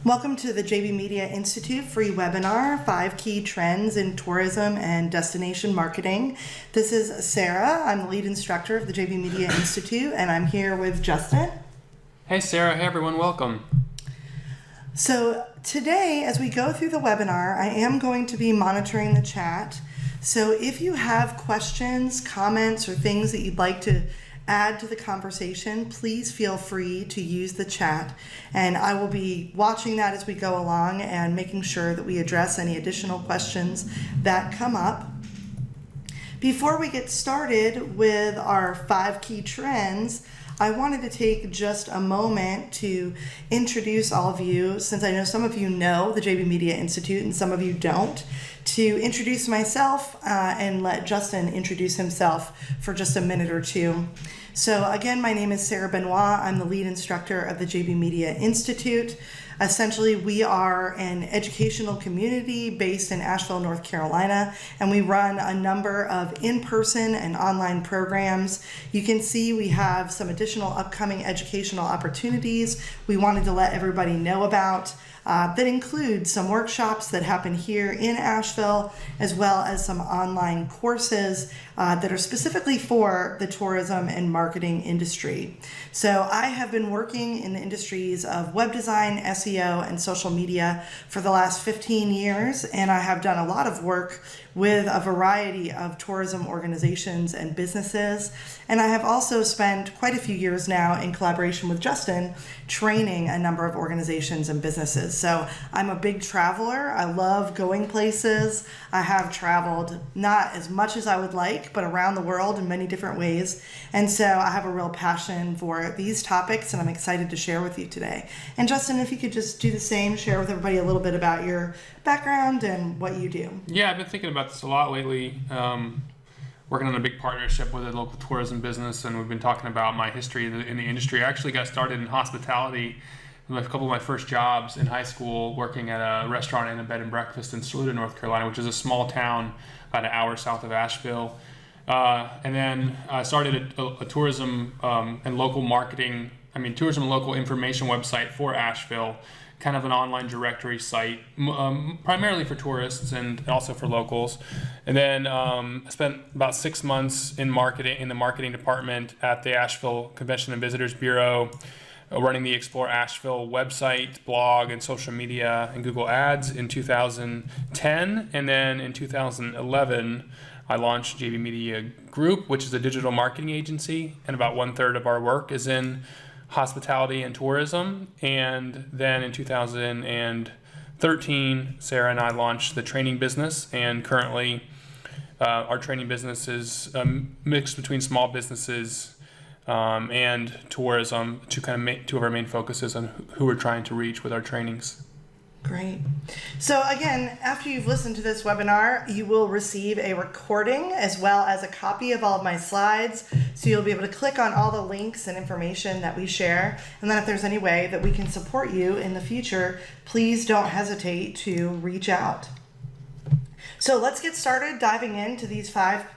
Welcome to the JB Media Institute free webinar, 5 Key Trends in Tourism and Destination Marketing. This is Sarah. I'm the lead instructor of the JB Media Institute, and I'm here with Justin. Hey Sarah, hey everyone, welcome. So today, as we go through the webinar, I am going to be monitoring the chat. So if you have questions, comments, or things that you'd like to add to the conversation, please feel free to use the chat, and I will be watching that as we go along and making sure that we address any additional questions that come up. Before we get started with our 5 key trends, I wanted to take just a moment to introduce all of you, since I know some of you know the JB Media Institute and some of you don't, to introduce myself and let Justin introduce himself for just a minute or two. So again, my name is Sarah Benoit. I'm the lead instructor of the JB Media Institute. Essentially, we are an educational community based in Asheville, North Carolina, and we run a number of in-person and online programs. You can see we have some additional upcoming educational opportunities we wanted to let everybody know about. That include some workshops that happen here in Asheville, as well as some online courses that are specifically for the tourism and marketing industry. So I have been working in the industries of web design, SEO, and social media for the last 15 years, and I have done a lot of work with a variety of tourism organizations and businesses. And I have also spent quite a few years now in collaboration with Justin training a number of organizations and businesses. So I'm a big traveler. I love going places. I have traveled not as much as I would like, but around the world in many different ways. And so I have a real passion for these topics, and I'm excited to share with you today. And Justin, if you could just do the same, share with everybody a little bit about your background and what you do. Yeah, I've been thinking about this a lot lately, working on a big partnership with a local tourism business, and we've been talking about my history in the industry. I actually got started in hospitality with a couple of my first jobs in high school, working at a restaurant and a bed and breakfast in Saluda, North Carolina, which is a small town about an hour south of Asheville. And then I started a tourism and local marketing, tourism and local information website for Asheville, kind of an online directory site, primarily for tourists and also for locals. And then I spent about 6 months in the marketing department at the Asheville Convention and Visitors Bureau, running the Explore Asheville website, blog, and social media and Google Ads in 2010. And then in 2011, I launched JB Media Group, which is a digital marketing agency, and about 1/3 of our work is in hospitality and tourism. And then in 2013, Sarah and I launched the training business, and currently our training business is mixed between small businesses and tourism, two of our main focuses on who we're trying to reach with our trainings. Great. So again, after you've listened to this webinar, you will receive a recording as well as a copy of all of my slides. So you'll be able to click on all the links and information that we share. And then if there's any way that we can support you in the future, please don't hesitate to reach out. So let's get started diving into these 5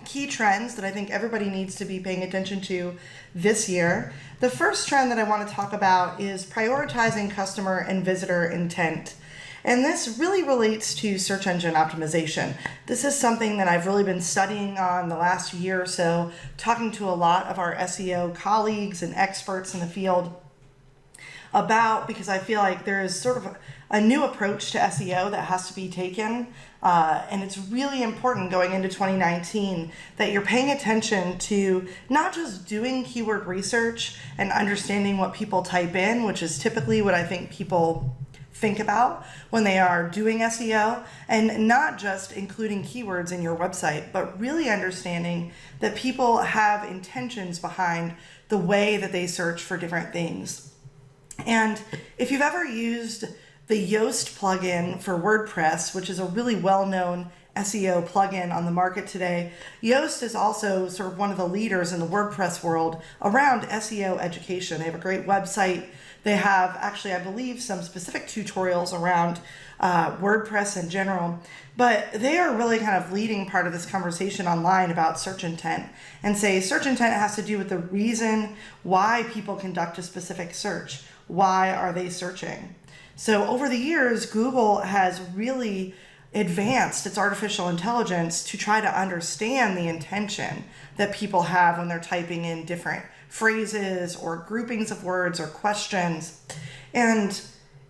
key trends that I think everybody needs to be paying attention to this year. The first trend that I want to talk about is prioritizing customer and visitor intent. And this really relates to search engine optimization. This is something that I've really been studying on the last year or so, talking to a lot of our SEO colleagues and experts in the field about, because I feel like there is sort of a new approach to SEO that has to be taken. And it's really important going into 2019 that you're paying attention to not just doing keyword research and understanding what people type in, which is typically what I think people think about when they are doing SEO, and not just including keywords in your website, but really understanding that people have intentions behind the way that they search for different things. And if you've ever used the Yoast plugin for WordPress, which is a really well-known SEO plugin on the market today, Yoast is also sort of one of the leaders in the WordPress world around SEO education. They have a great website. They have actually, I believe, some specific tutorials around WordPress in general, but they are really kind of leading part of this conversation online about search intent, and say search intent has to do with the reason why people conduct a specific search. Why are they searching? So over the years, Google has really advanced its artificial intelligence to try to understand the intention that people have when they're typing in different phrases or groupings of words or questions. And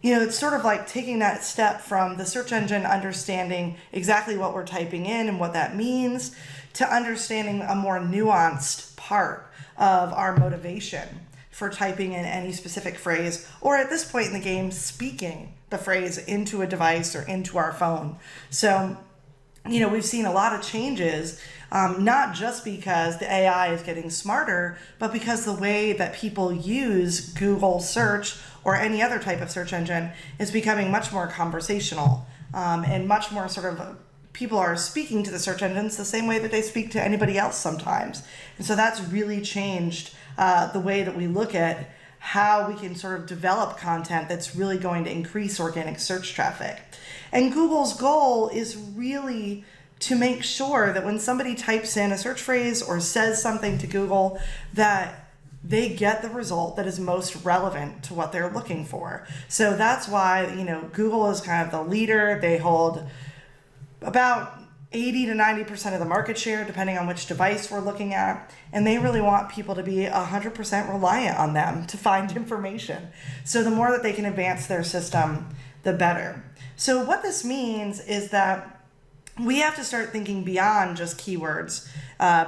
it's sort of like taking that step from the search engine understanding exactly what we're typing in and what that means to understanding a more nuanced part of our motivation for typing in any specific phrase, or at this point in the game, speaking the phrase into a device or into our phone. So, we've seen a lot of changes, not just because the AI is getting smarter, but because the way that people use Google search or any other type of search engine is becoming much more conversational, and much more sort of people are speaking to the search engines the same way that they speak to anybody else sometimes. And so that's really changed the way that we look at how we can sort of develop content that's really going to increase organic search traffic. And Google's goal is really to make sure that when somebody types in a search phrase or says something to Google, that they get the result that is most relevant to what they're looking for. So that's why, Google is kind of the leader. They hold about 80 to 90% of the market share, depending on which device we're looking at. And they really want people to be 100% reliant on them to find information. So the more that they can advance their system, the better. So what this means is that we have to start thinking beyond just keywords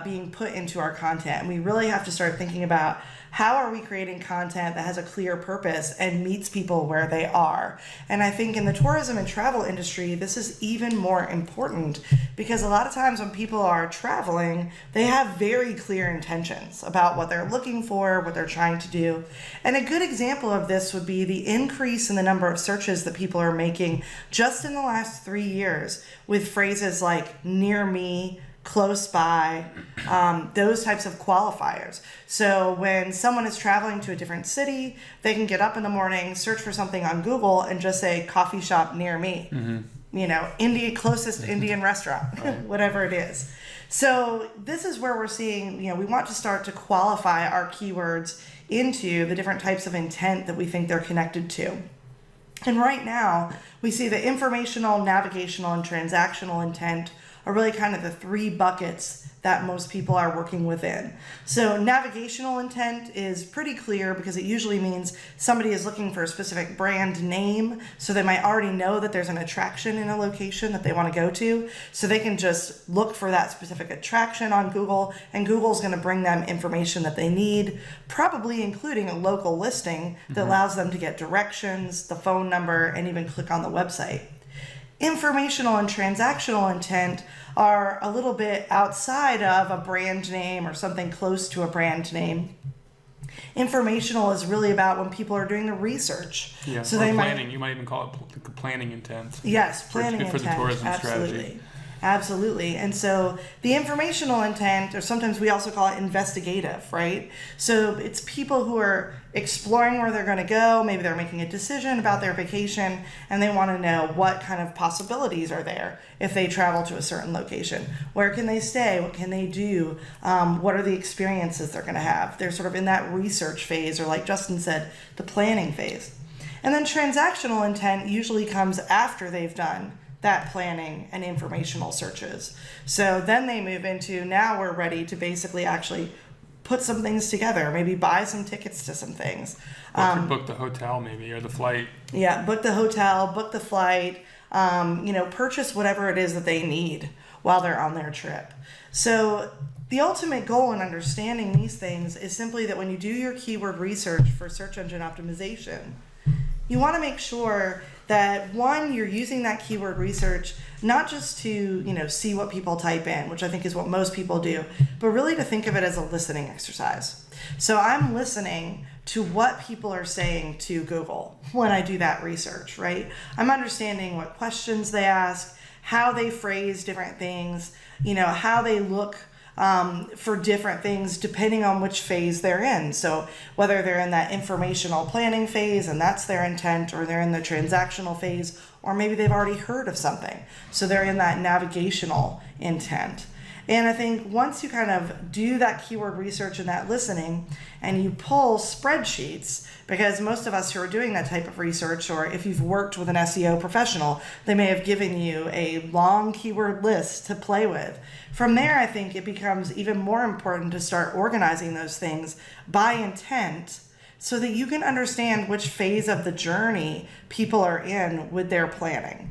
being put into our content. And we really have to start thinking about how are we creating content that has a clear purpose and meets people where they are. And I think in the tourism and travel industry, this is even more important because a lot of times when people are traveling, they have very clear intentions about what they're looking for, what they're trying to do. And a good example of this would be the increase in the number of searches that people are making just in the last 3 years with phrases like near me, close by, those types of qualifiers. So when someone is traveling to a different city, they can get up in the morning, search for something on Google and just say coffee shop near me, closest Indian restaurant, right. Whatever it is. So this is where we're seeing, we want to start to qualify our keywords into the different types of intent that we think they're connected to. And right now, we see the informational, navigational, and transactional intent are really kind of the 3 buckets that most people are working within. So navigational intent is pretty clear because it usually means somebody is looking for a specific brand name, so they might already know that there's an attraction in a location that they want to go to, so they can just look for that specific attraction on Google, and Google's going to bring them information that they need, probably including a local listing that allows them to get directions, the phone number, and even click on the website. Informational and transactional intent are a little bit outside of a brand name or something close to a brand name. Informational is really about when people are doing the research. Yeah, so or they planning. You might even call it planning intent. Yes, planning intent. For the tourism Absolutely. strategy. Absolutely. And so the informational intent, or sometimes we also call it investigative, right? So it's people who are exploring where they're going to go. Maybe they're making a decision about their vacation and they want to know what kind of possibilities are there if they travel to a certain location. Where can they stay? What can they do? What are the experiences they're going to have? They're sort of in that research phase, or like Justin said, the planning phase. And then transactional intent usually comes after they've done that planning and informational searches. So then they move into, now we're ready to basically actually put some things together, maybe buy some tickets to some things. Or book the hotel maybe, or the flight. Yeah, book the hotel, book the flight, purchase whatever it is that they need while they're on their trip. So the ultimate goal in understanding these things is simply that when you do your keyword research for search engine optimization, you want to make sure that, one, you're using that keyword research not just to, see what people type in, which I think is what most people do, but really to think of it as a listening exercise. So I'm listening to what people are saying to Google when I do that research, right? I'm understanding what questions they ask, how they phrase different things, how they look for different things depending on which phase they're in. So whether they're in that informational planning phase and that's their intent, or they're in the transactional phase, or maybe they've already heard of something, so they're in that navigational intent. And I think once you kind of do that keyword research and that listening, and you pull spreadsheets, because most of us who are doing that type of research, or if you've worked with an SEO professional, they may have given you a long keyword list to play with. From there, I think it becomes even more important to start organizing those things by intent, so that you can understand which phase of the journey people are in with their planning.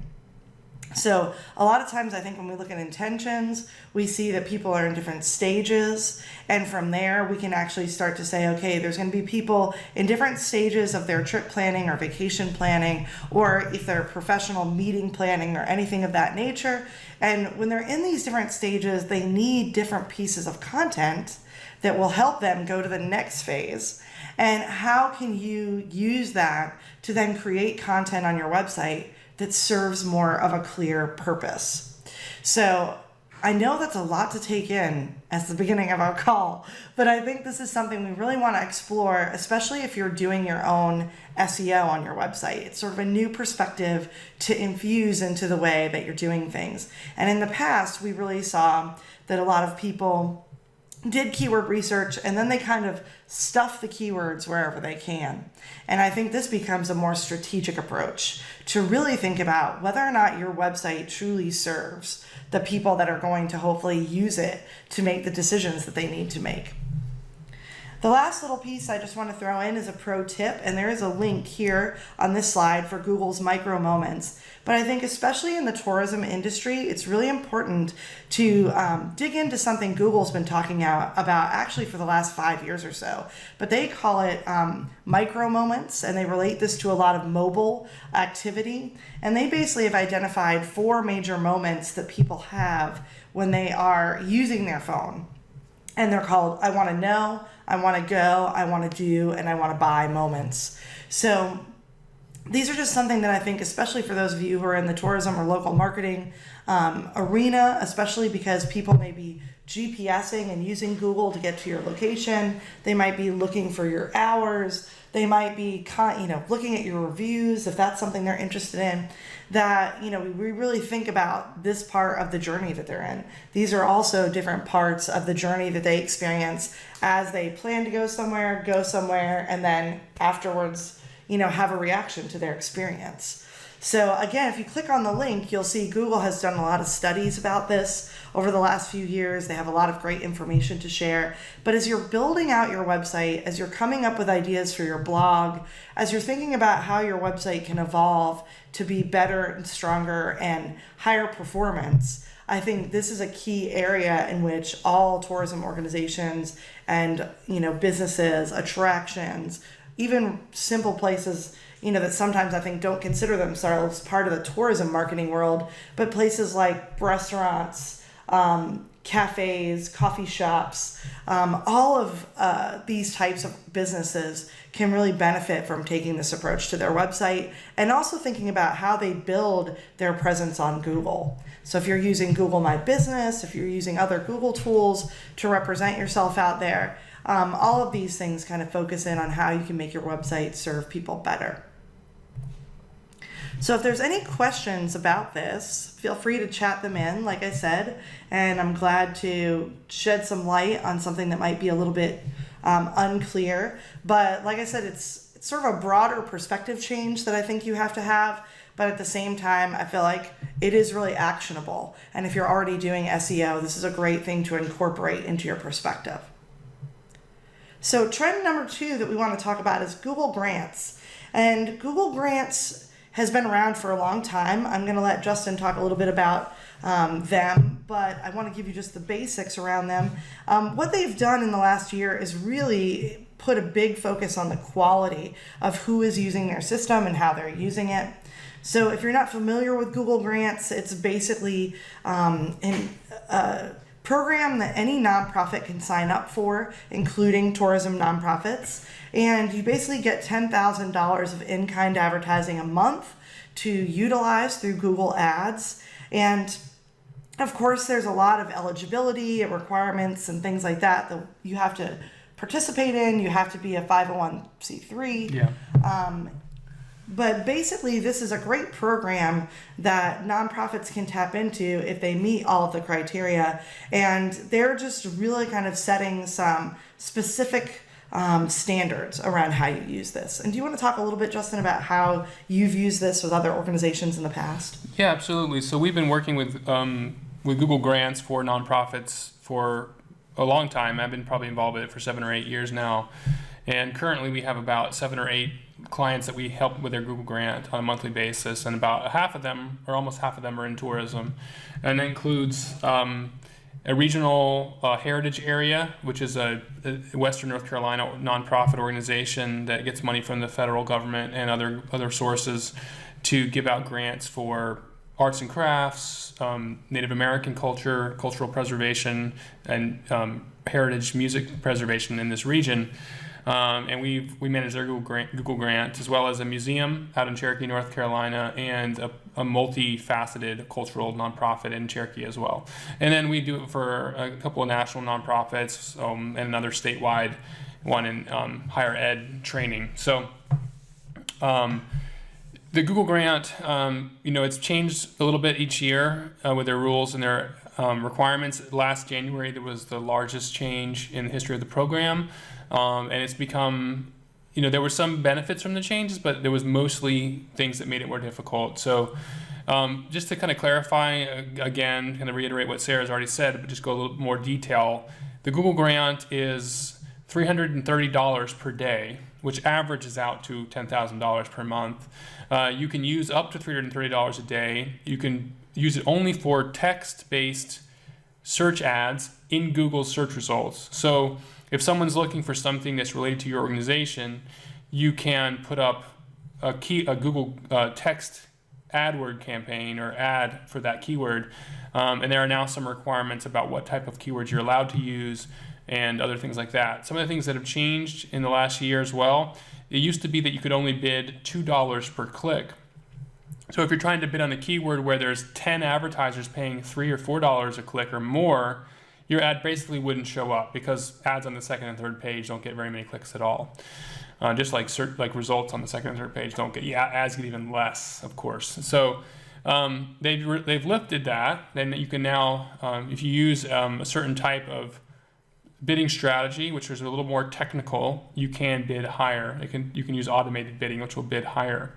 So a lot of times I think when we look at intentions, we see that people are in different stages. And from there, we can actually start to say, okay, there's going to be people in different stages of their trip planning or vacation planning, or if they're professional meeting planning or anything of that nature. And when they're in these different stages, they need different pieces of content that will help them go to the next phase. And how can you use that to then create content on your website that serves more of a clear purpose? So I know that's a lot to take in as the beginning of our call, but I think this is something we really want to explore, especially if you're doing your own SEO on your website. It's sort of a new perspective to infuse into the way that you're doing things. And in the past, we really saw that a lot of people did keyword research and then they kind of stuff the keywords wherever they can. And I think this becomes a more strategic approach to really think about whether or not your website truly serves the people that are going to hopefully use it to make the decisions that they need to make. The last little piece I just want to throw in is a pro tip, and there is a link here on this slide for Google's micro moments. But I think especially in the tourism industry, it's really important to dig into something Google's been talking about actually for the last 5 years or so. But they call it micro moments, and they relate this to a lot of mobile activity. And they basically have identified 4 major moments that people have when they are using their phone. And they're called I want to know, I want to go, I want to do, and I want to buy moments. So these are just something that I think, especially for those of you who are in the tourism or local marketing arena, especially because people may be GPSing and using Google to get to your location. They might be looking for your hours. They might be, looking at your reviews if that's something they're interested in. That, we really think about this part of the journey that they're in. These are also different parts of the journey that they experience as they plan to go somewhere, and then afterwards, have a reaction to their experience. So again, if you click on the link, you'll see Google has done a lot of studies about this over the last few years. They have a lot of great information to share. But as you're building out your website, as you're coming up with ideas for your blog, as you're thinking about how your website can evolve to be better and stronger and higher performance, I think this is a key area in which all tourism organizations and, businesses, attractions, even simple places, that sometimes I think don't consider themselves part of the tourism marketing world, but places like restaurants, cafes, coffee shops, all of these types of businesses can really benefit from taking this approach to their website and also thinking about how they build their presence on Google. So if you're using Google My Business, if you're using other Google tools to represent yourself out there, all of these things kind of focus in on how you can make your website serve people better. So if there's any questions about this, feel free to chat them in, like I said, and I'm glad to shed some light on something that might be a little bit unclear. But like I said, it's sort of a broader perspective change that I think you have to have. But at the same time, I feel like it is really actionable. And if you're already doing SEO, this is a great thing to incorporate into your perspective. So trend number 2 that we want to talk about is Google Grants. And Google Grants has been around for a long time. I'm going to let Justin talk a little bit about them, but I want to give you just the basics around them. What they've done in the last year is really put a big focus on the quality of who is using their system and how they're using it. So if you're not familiar with Google Grants, it's basically a program that any nonprofit can sign up for, including tourism nonprofits. And you basically get $10,000 of in-kind advertising a month to utilize through Google Ads. And of course, there's a lot of eligibility and requirements and things like that that you have to participate in. You have to be a 501c3. Yeah. But basically, this is a great program that nonprofits can tap into if they meet all of the criteria. And they're just really kind of setting some specific standards around how you use this. And do you want to talk a little bit, Justin, about how you've used this with other organizations in the past? Yeah, absolutely. So we've been working with Google Grants for nonprofits for a long time. I've been probably involved with it for 7 or 8 years now. And currently we have about 7 or 8 clients that we help with their Google Grant on a monthly basis, and about half of them, or almost half of them, are in tourism. And that includes a regional heritage area, which is a Western North Carolina nonprofit organization that gets money from the federal government and other sources to give out grants for arts and crafts, Native American culture, cultural preservation, and heritage music preservation in this region. And we manage their Google Grant, as well as a museum out in Cherokee, North Carolina, and a multifaceted cultural nonprofit in Cherokee as well. And then we do it for a couple of national nonprofits and another statewide one in higher ed training. So the Google Grant, it's changed a little bit each year with their rules and their requirements. Last January, there was the largest change in the history of the program. And it's become, there were some benefits from the changes, but there was mostly things that made it more difficult. So just to kind of clarify, again, kind of reiterate what Sarah's already said, but just go a little more detail. The Google Grant is $330 per day, which averages out to $10,000 per month. You can use up to $330 a day. You can use it only for text-based search ads in Google's search results. So if someone's looking for something that's related to your organization, you can put up a Google text AdWord campaign or ad for that keyword. And there are now some requirements about what type of keywords you're allowed to use and other things like that. Some of the things that have changed in the last year as well, it used to be that you could only bid $2 per click. So if you're trying to bid on a keyword where there's 10 advertisers paying $3 or $4 a click or more, your ad basically wouldn't show up because ads on the second and third page don't get very many clicks at all. Just like results on the second and third page don't get, ads get even less, of course. So they've lifted that. Then you can now, if you use a certain type of bidding strategy, which is a little more technical, you can bid higher. You can use automated bidding, which will bid higher.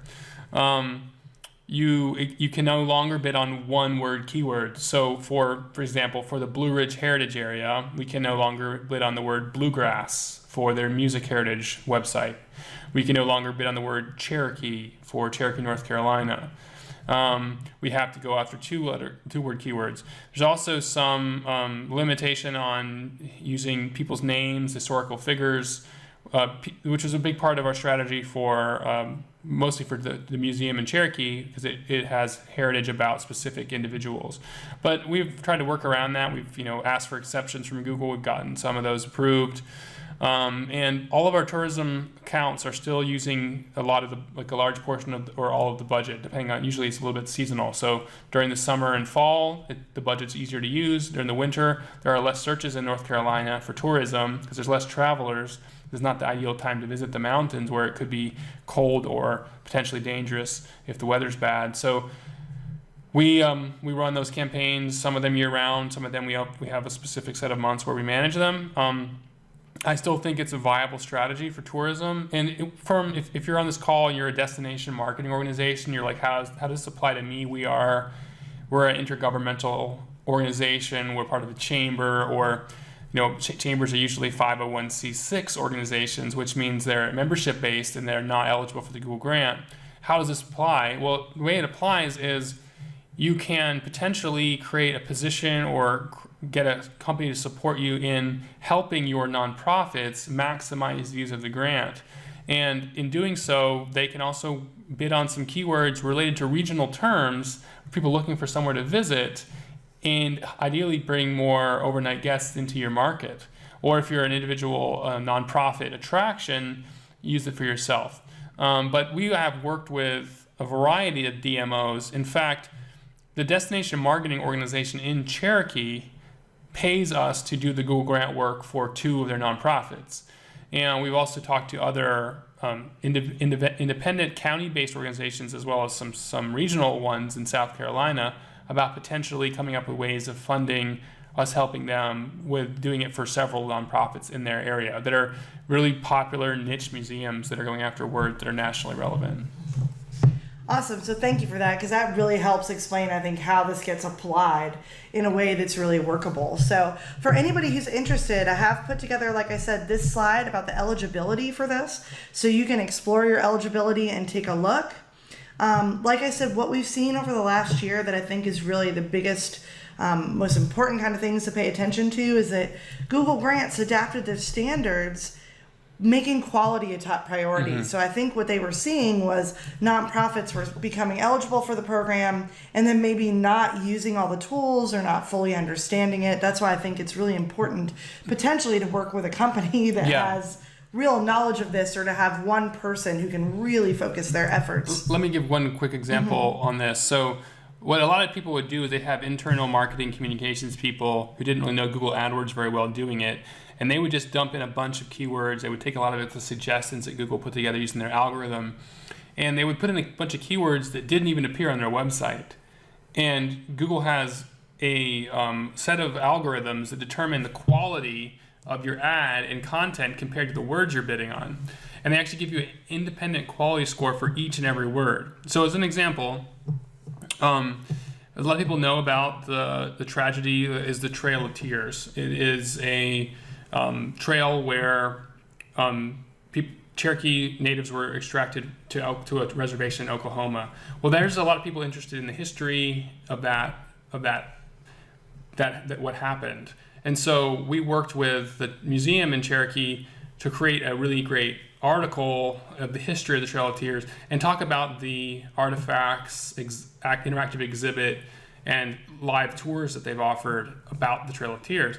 You can no longer bid on one word keyword. So for example, for the Blue Ridge Heritage area, we can no longer bid on the word bluegrass for their music heritage website. We can no longer bid on the word Cherokee for Cherokee, North Carolina. We have to go after two-word keywords. There's also some limitation on using people's names, historical figures, which is a big part of our strategy for mostly for the museum in Cherokee, because it has heritage about specific individuals. But we've tried to work around that. We've asked for exceptions from Google. We've gotten some of those approved. And all of our tourism accounts are still using a large portion of or all of the budget, depending on, usually it's a little bit seasonal. So during the summer and fall, the budget's easier to use. During the winter, there are less searches in North Carolina for tourism because there's less travelers. It's not the ideal time to visit the mountains where it could be cold or potentially dangerous if the weather's bad. So we run those campaigns, some of them year round, some of them we have a specific set of months where we manage them. I still think it's a viable strategy for tourism. And if you're on this call and you're a destination marketing organization, you're like, how does this apply to me? We're an intergovernmental organization. We're part of a chamber, or chambers are usually 501c6 organizations, which means they're membership based and they're not eligible for the Google Grant. How does this apply? Well, the way it applies is you can potentially create a position or get a company to support you in helping your nonprofits maximize the use of the grant. And in doing so, they can also bid on some keywords related to regional terms, people looking for somewhere to visit, and ideally bring more overnight guests into your market. Or if you're an individual nonprofit attraction, use it for yourself. But we have worked with a variety of DMOs. In fact, the destination marketing organization in Cherokee pays us to do the Google Grant work for 2 of their nonprofits. And we've also talked to other independent county-based organizations as well as some regional ones in South Carolina about potentially coming up with ways of funding us, helping them with doing it for several nonprofits in their area that are really popular niche museums that are going after words that are nationally relevant. Awesome. So thank you for that, because that really helps explain, I think, how this gets applied in a way that's really workable. So for anybody who's interested, I have put together, like I said, this slide about the eligibility for this, so you can explore your eligibility and take a look. Like I said, what we've seen over the last year that I think is really the biggest, most important kind of things to pay attention to is that Google Grants adapted their standards, making quality a top priority. So I think what they were seeing was nonprofits were becoming eligible for the program and then maybe not using all the tools or not fully understanding it. That's why I think it's really important potentially to work with a company that has real knowledge of this, or to have one person who can really focus their efforts. Let me give one quick example on this. So what a lot of people would do is they'd have internal marketing communications people who didn't really know Google AdWords very well doing it. And they would just dump in a bunch of keywords. They would take a lot of the suggestions that Google put together using their algorithm. And they would put in a bunch of keywords that didn't even appear on their website. And Google has a set of algorithms that determine the quality of your ad and content compared to the words you're bidding on. And they actually give you an independent quality score for each and every word. So as an example, a lot of people know about the tragedy is the Trail of Tears. It is a trail where Cherokee natives were extracted to a reservation in Oklahoma. Well, there's a lot of people interested in the history of that what happened. And so we worked with the museum in Cherokee to create a really great article of the history of the Trail of Tears and talk about the artifacts, interactive exhibit, and live tours that they've offered about the Trail of Tears.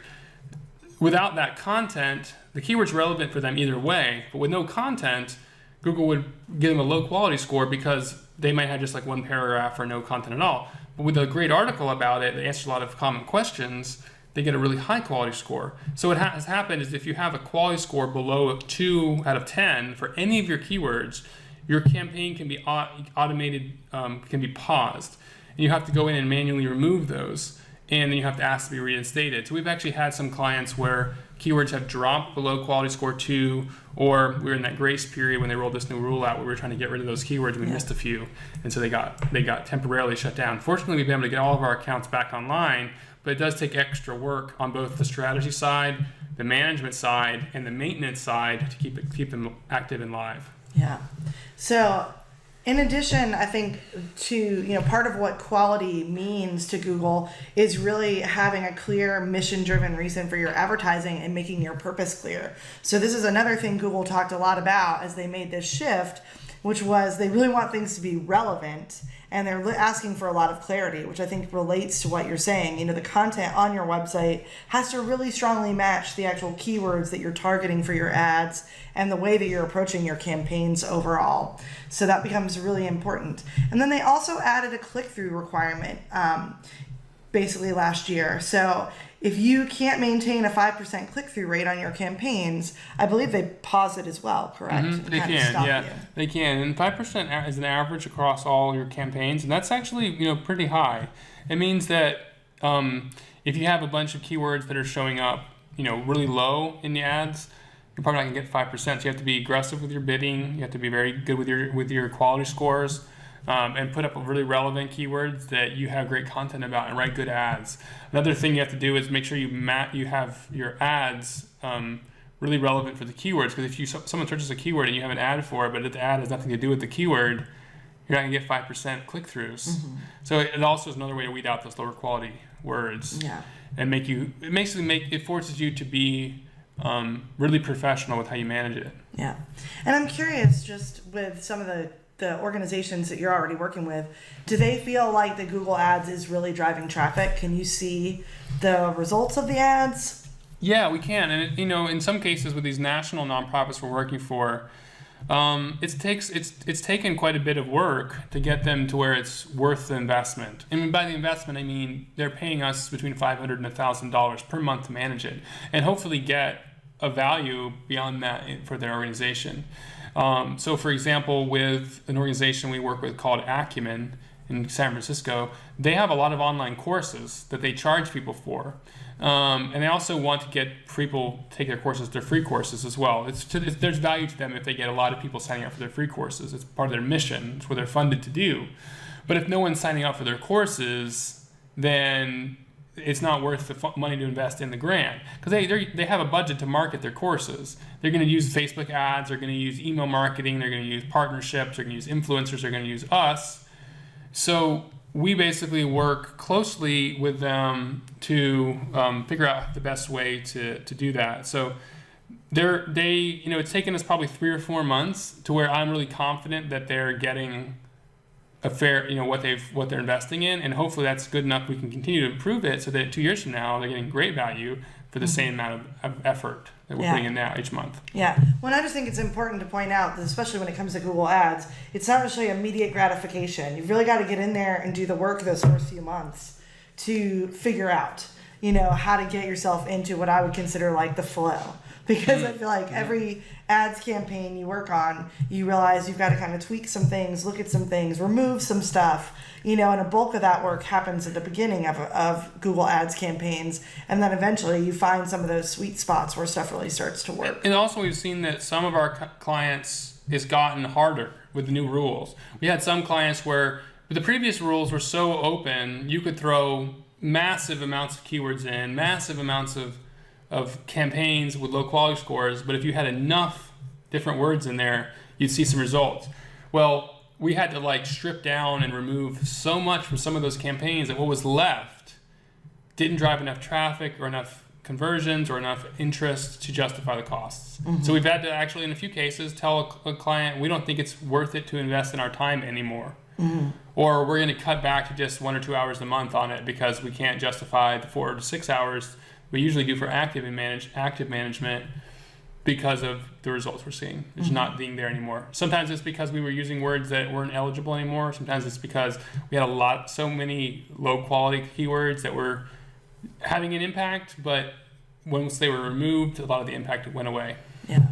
Without that content, the keyword's relevant for them either way, but with no content, Google would give them a low quality score because they might have just like one paragraph or no content at all. But with a great article about it that answers a lot of common questions, they get a really high quality score. So what has happened is if you have a quality score below 2 out of 10 for any of your keywords, your campaign can be automated, can be paused. And you have to go in and manually remove those, and then you have to ask to be reinstated. So we've actually had some clients where keywords have dropped below quality score 2, or we were in that grace period when they rolled this new rule out where we were trying to get rid of those keywords and we missed a few, and so they got temporarily shut down. Fortunately, we've been able to get all of our accounts back online, but it does take extra work on both the strategy side, the management side, and the maintenance side to keep them active and live. Yeah. So in addition, I think to, part of what quality means to Google is really having a clear mission-driven reason for your advertising and making your purpose clear. So this is another thing Google talked a lot about as they made this shift, which was they really want things to be relevant, and they're asking for a lot of clarity, which I think relates to what you're saying. The content on your website has to really strongly match the actual keywords that you're targeting for your ads and the way that you're approaching your campaigns overall. So that becomes really important. And then they also added a click-through requirement basically last year. So if you can't maintain a 5% click-through rate on your campaigns, I believe they pause it as well, correct? Mm-hmm. They can, they can. And 5% is an average across all your campaigns, and that's actually pretty high. It means that if you have a bunch of keywords that are showing up really low in the ads, you're probably not going to get 5%. So you have to be aggressive with your bidding. You have to be very good with your quality scores. And put up really relevant keywords that you have great content about and write good ads. Another thing you have to do is make sure you have your ads really relevant for the keywords, because if someone searches a keyword and you have an ad for it, but the ad has nothing to do with the keyword, you're not going to get 5% click-throughs. Mm-hmm. So it also is another way to weed out those lower quality words. Yeah. And it forces you to be really professional with how you manage it. Yeah. And I'm curious, just with some of the organizations that you're already working with, do they feel like the Google Ads is really driving traffic? Can you see the results of the ads? Yeah, we can. And in some cases with these national nonprofits we're working for, it's taken quite a bit of work to get them to where it's worth the investment. And by the investment, I mean they're paying us between $500 and $1,000 per month to manage it, and hopefully get a value beyond that for their organization. So for example, with an organization we work with called Acumen in San Francisco, they have a lot of online courses that they charge people for. And they also want to get people take their courses, their free courses as well. There's value to them if they get a lot of people signing up for their free courses. It's part of their mission. It's what they're funded to do. But if no one's signing up for their courses, then it's not worth the money to invest in the grant, because they have a budget to market their courses. They're going to use Facebook ads. They're going to use email marketing. They're going to use partnerships. They're going to use influencers. They're going to use us. So we basically work closely with them to figure out the best way to do that. So it's taken us probably 3 or 4 months to where I'm really confident that they're getting a fair, what they're investing in, and hopefully that's good enough. We can continue to improve it so that 2 years from now they're getting great value for the same amount of effort that we're putting in now each month. Yeah. Well, I just think it's important to point out that, especially when it comes to Google Ads, it's not necessarily immediate gratification. You've really got to get in there and do the work those first few months to figure out, how to get yourself into what I would consider like the flow. Because I feel like every ads campaign you work on, you realize you've got to kind of tweak some things, look at some things, remove some stuff, and a bulk of that work happens at the beginning of Google Ads campaigns. And then eventually you find some of those sweet spots where stuff really starts to work. And also we've seen that some of our clients has gotten harder with the new rules. We had some clients where the previous rules were so open, you could throw massive amounts of keywords in, massive amounts of campaigns with low quality scores, but if you had enough different words in there, you'd see some results. Well, we had to strip down and remove so much from some of those campaigns that what was left didn't drive enough traffic or enough conversions or enough interest to justify the costs. Mm-hmm. So we've had to actually, in a few cases, tell a client we don't think it's worth it to invest in our time anymore. Mm-hmm. Or we're going to cut back to just 1 or 2 hours a month on it because we can't justify the 4 to 6 hours we usually do for active management because of the results we're seeing. It's not being there anymore. Sometimes it's because we were using words that weren't eligible anymore. Sometimes it's because we had so many low quality keywords that were having an impact, but once they were removed, a lot of the impact went away. Yeah.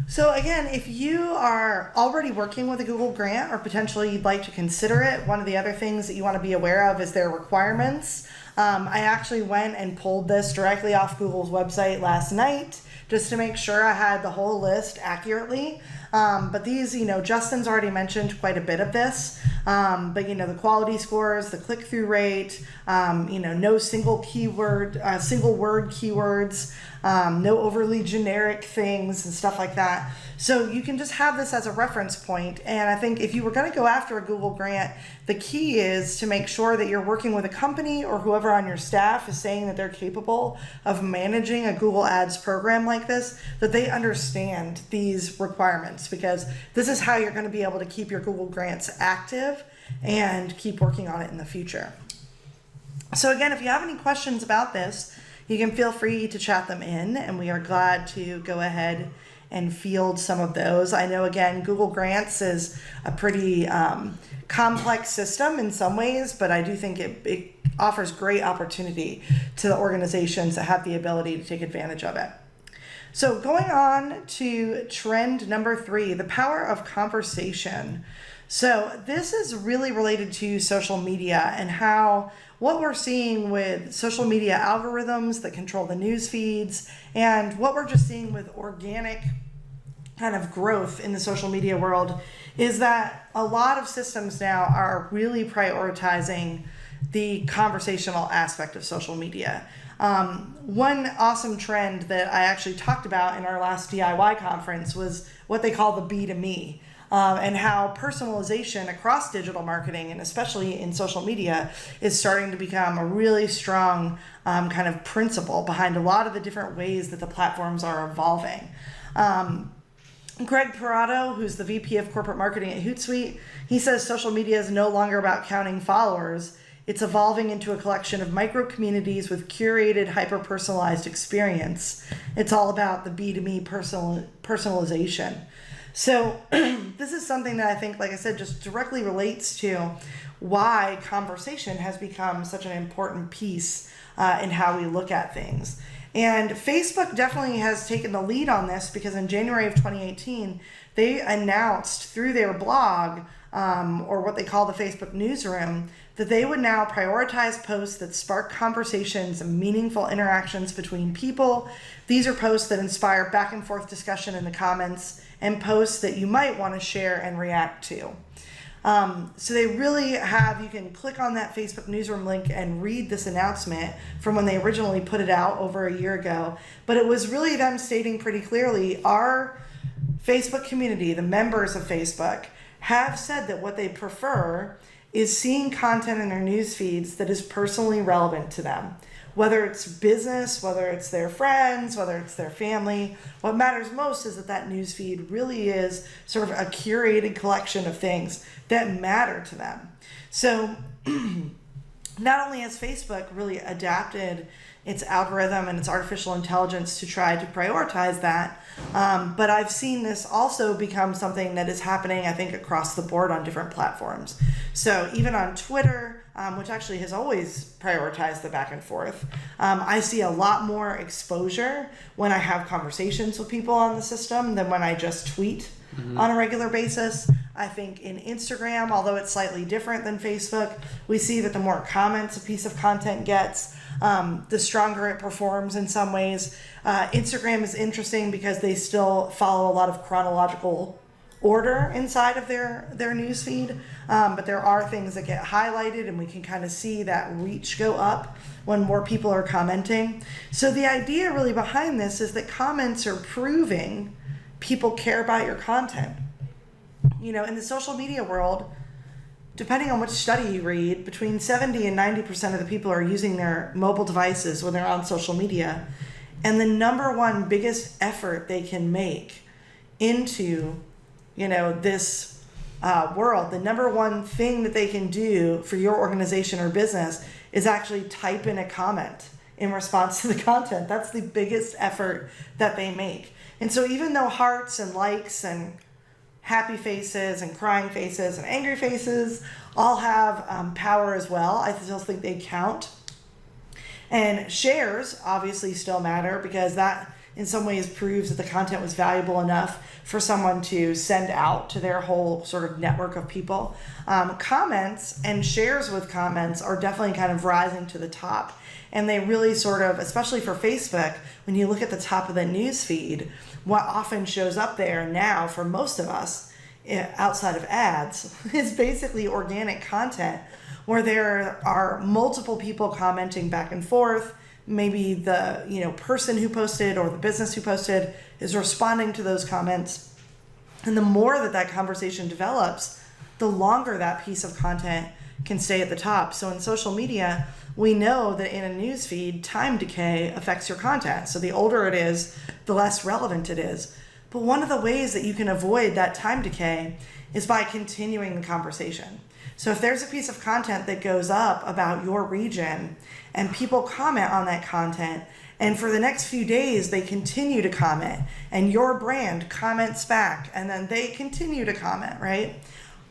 So again, if you are already working with a Google grant or potentially you'd like to consider it, one of the other things that you want to be aware of is their requirements. I actually went and pulled this directly off Google's website last night just to make sure I had the whole list accurately. But these, Justin's already mentioned quite a bit of this. But the quality scores, the click-through rate, no single word keywords, no overly generic things and stuff like that. So you can just have this as a reference point. And I think if you were going to go after a Google grant, the key is to make sure that you're working with a company or whoever on your staff is saying that they're capable of managing a Google Ads program like this, that they understand these requirements, because this is how you're going to be able to keep your Google grants active and keep working on it in the future. So again, if you have any questions about this, you can feel free to chat them in, and we are glad to go ahead and field some of those. I know, again, Google Grants is a pretty complex system in some ways, but I do think it offers great opportunity to the organizations that have the ability to take advantage of it. So going on to trend number 3, the power of conversation. So this is really related to social media and how what we're seeing with social media algorithms that control the news feeds, and what we're just seeing with organic kind of growth in the social media world is that a lot of systems now are really prioritizing the conversational aspect of social media. One awesome trend that I actually talked about in our last DIY conference was what they call the B2Me. And how personalization across digital marketing, and especially in social media, is starting to become a really strong kind of principle behind a lot of the different ways that the platforms are evolving. Greg Parado, who's the VP of Corporate Marketing at Hootsuite, he says social media is no longer about counting followers. It's evolving into a collection of micro communities with curated, hyper-personalized experience. It's all about the B2Me personalization. So this is something that I think, like I said, just directly relates to why conversation has become such an important piece in how we look at things. And Facebook definitely has taken the lead on this because in January of 2018, they announced through their blog, or what they call the Facebook newsroom, that they would now prioritize posts that spark conversations and meaningful interactions between people. These are posts that inspire back and forth discussion in the comments and posts that you might want to share and react to. So they really have, you can click on that Facebook newsroom link and read this announcement from when they originally put it out over a year ago. But it was really them stating pretty clearly, our Facebook community, the members of Facebook, have said that what they prefer is seeing content in their news feeds that is personally relevant to them. Whether it's business, whether it's their friends, whether it's their family, what matters most is that that news feed really is sort of a curated collection of things that matter to them. So not only has Facebook really adapted its algorithm and its artificial intelligence to try to prioritize that, but I've seen this also become something that is happening, I think, across the board on different platforms. So even on Twitter, which actually has always prioritized the back and forth, I see a lot more exposure when I have conversations with people on the system than when I just tweet on a regular basis. I think in Instagram, although it's slightly different than Facebook, we see that the more comments a piece of content gets, the stronger it performs in some ways. Instagram is interesting because they still follow a lot of chronological order inside of their news feed, but there are things that get highlighted and we can kind of see that reach go up when more people are commenting. So the idea really behind this is that comments are proving people care about your content. You know, in the social media world, depending on which study you read, between 70 and 90% of the people are using their mobile devices when they're on social media. And the number one biggest effort they can make into, you know, this world, the number one thing that they can do for your organization or business is actually type in a comment in response to the content. That's the biggest effort that they make. And so even though hearts and likes and happy faces and crying faces and angry faces all have power as well, I still think they count. And shares obviously still matter because that in some ways proves that the content was valuable enough for someone to send out to their whole sort of network of people. Comments and shares with comments are definitely kind of rising to the top. And they really sort of, especially for Facebook, when you look at the top of the news feed, what often shows up there now for most of us, outside of ads, is basically organic content where there are multiple people commenting back and forth. Maybe the person who posted or the business who posted is responding to those comments. And the more that conversation develops, the longer that piece of content can stay at the top. So in social media, we know that in a news feed, time decay affects your content. So the older it is, the less relevant it is. But one of the ways that you can avoid that time decay is by continuing the conversation. So if there's a piece of content that goes up about your region and people comment on that content, and for the next few days they continue to comment, and your brand comments back, and then they continue to comment, right?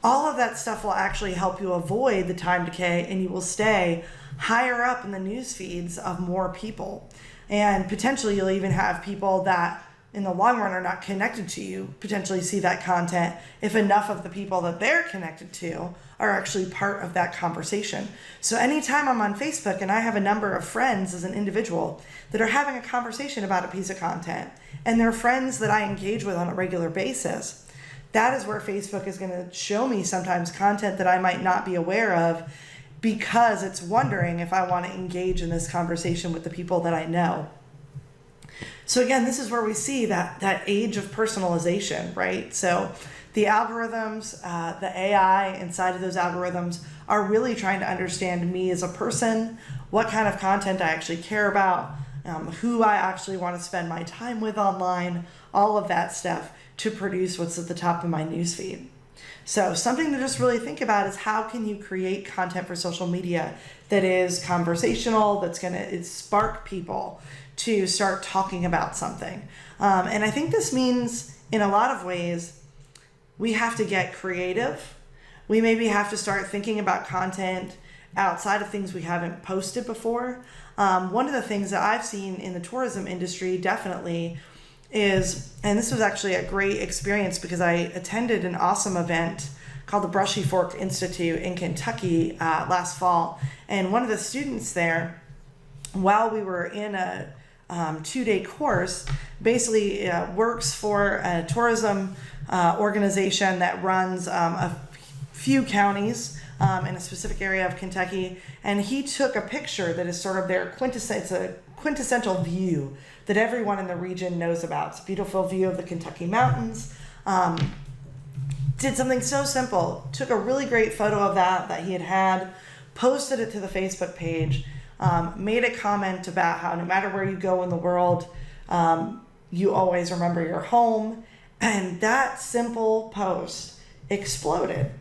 All of that stuff will actually help you avoid the time decay, and you will stay higher up in the news feeds of more people. And potentially you'll even have people that in the long run are not connected to you potentially see that content if enough of the people that they're connected to are actually part of that conversation. So anytime I'm on Facebook and I have a number of friends as an individual that are having a conversation about a piece of content, and they're friends that I engage with on a regular basis, that is where Facebook is going to show me sometimes content that I might not be aware of because it's wondering if I want to engage in this conversation with the people that I know. So again, this is where we see that age of personalization, right? So the algorithms, the AI inside of those algorithms are really trying to understand me as a person, what kind of content I actually care about, who I actually want to spend my time with online, all of that stuff to produce what's at the top of my newsfeed. So something to just really think about is how can you create content for social media that is conversational, that's going to spark people to start talking about something. And I think this means in a lot of ways, we have to get creative. We maybe have to start thinking about content outside of things we haven't posted before. One of the things that I've seen in the tourism industry definitely is, and this was actually a great experience because I attended an awesome event called the Brushy Fork Institute in Kentucky last fall. And one of the students there, while we were in a 2-day course, basically works for a tourism organization that runs a few counties in a specific area of Kentucky. And he took a picture that is sort of their quintessential view that everyone in the region knows about. It's a beautiful view of the Kentucky mountains. Did something so simple, took a really great photo of that he had, posted it to the Facebook page, made a comment about how no matter where you go in the world, you always remember your home. And that simple post exploded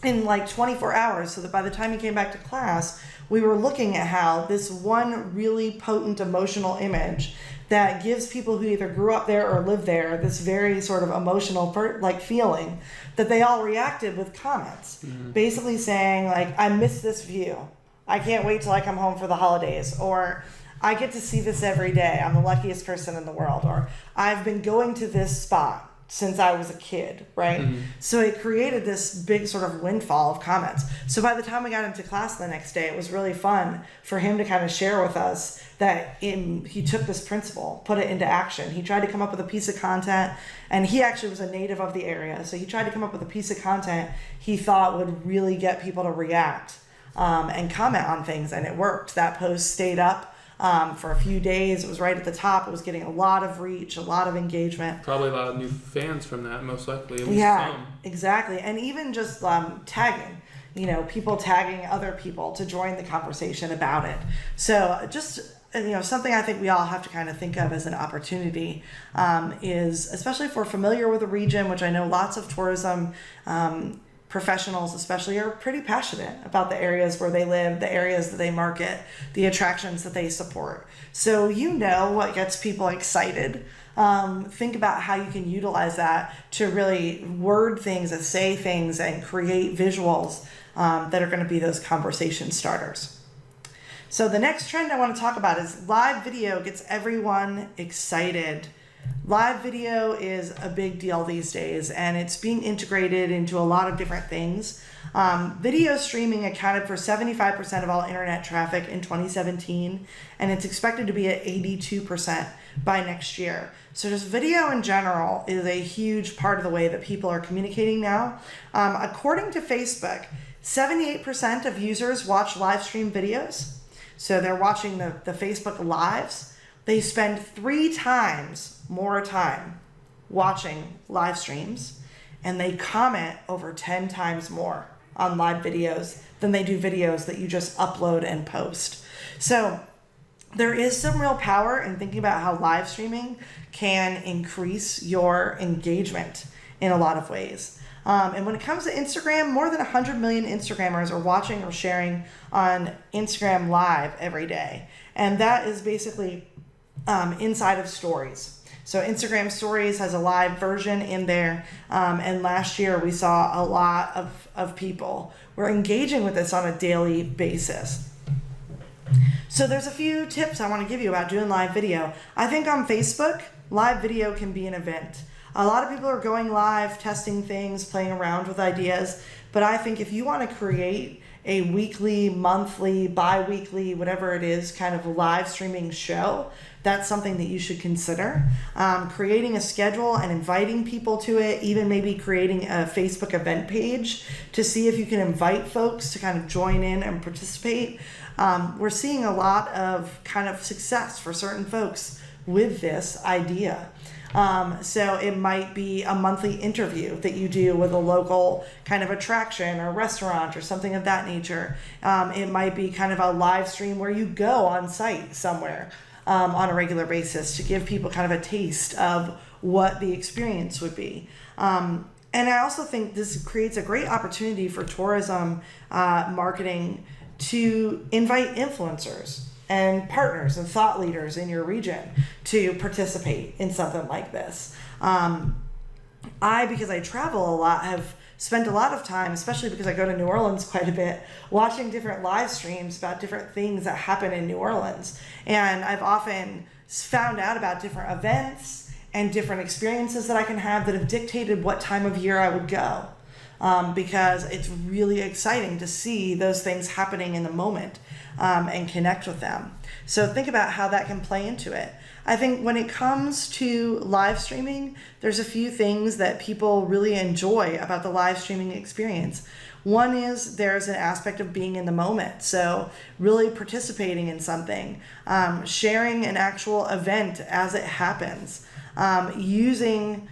in like 24 hours, so that by the time he came back to class, we were looking at how this one really potent emotional image that gives people who either grew up there or live there this very sort of emotional feeling, that they all reacted with comments, basically saying like, I miss this view. I can't wait till I come home for the holidays, or I get to see this every day. I'm the luckiest person in the world, or I've been going to this spot since I was a kid, right? So it created this big sort of windfall of comments. So by the time we got into class the next day, it was really fun for him to kind of share with us that he took this principle, put it into action. He tried to come up with a piece of content, and he actually was a native of the area. So he tried to come up with a piece of content he thought would really get people to react and comment on things, and it worked. That post stayed up for a few days. It was right at the top. It was getting a lot of reach, a lot of engagement. Probably a lot of new fans from that, most likely. At least some. Exactly. And even just tagging, people tagging other people to join the conversation about it. So just, something I think we all have to kind of think of as an opportunity is, especially if we're familiar with the region, which I know lots of tourism professionals especially are pretty passionate about the areas where they live, the areas that they market, the attractions that they support. So what gets people excited. Think about how you can utilize that to really word things and say things and create visuals that are going to be those conversation starters. So the next trend I want to talk about is live video gets everyone excited. Live video is a big deal these days, and it's being integrated into a lot of different things. Video streaming accounted for 75% of all internet traffic in 2017, and it's expected to be at 82% by next year. So just video in general is a huge part of the way that people are communicating now. According to Facebook, 78% of users watch live stream videos. So they're watching the Facebook Lives. They spend 3 times more time watching live streams, and they comment over 10 times more on live videos than they do videos that you just upload and post. So there is some real power in thinking about how live streaming can increase your engagement in a lot of ways. And when it comes to Instagram, more than 100 million Instagrammers are watching or sharing on Instagram Live every day. And that is basically inside of stories. So Instagram Stories has a live version in there. And last year we saw a lot of people were engaging with this on a daily basis. So there's a few tips I want to give you about doing live video. I think on Facebook, live video can be an event. A lot of people are going live, testing things, playing around with ideas. But I think if you want to create a weekly, monthly, bi-weekly, whatever it is, kind of live streaming show, that's something that you should consider. Creating a schedule and inviting people to it, even maybe creating a Facebook event page to see if you can invite folks to kind of join in and participate. We're seeing a lot of kind of success for certain folks with this idea. So it might be a monthly interview that you do with a local kind of attraction or restaurant or something of that nature. It might be kind of a live stream where you go on site somewhere on a regular basis to give people kind of a taste of what the experience would be. And I also think this creates a great opportunity for tourism marketing to invite influencers and partners and thought leaders in your region to participate in something like this. Because I travel a lot, have spent a lot of time, especially because I go to New Orleans quite a bit, watching different live streams about different things that happen in New Orleans. And I've often found out about different events and different experiences that I can have that have dictated what time of year I would go. Because it's really exciting to see those things happening in the moment and connect with them. So think about how that can play into it. I think when it comes to live streaming, there's a few things that people really enjoy about the live streaming experience. One is there's an aspect of being in the moment. So really participating in something, sharing an actual event as it happens, using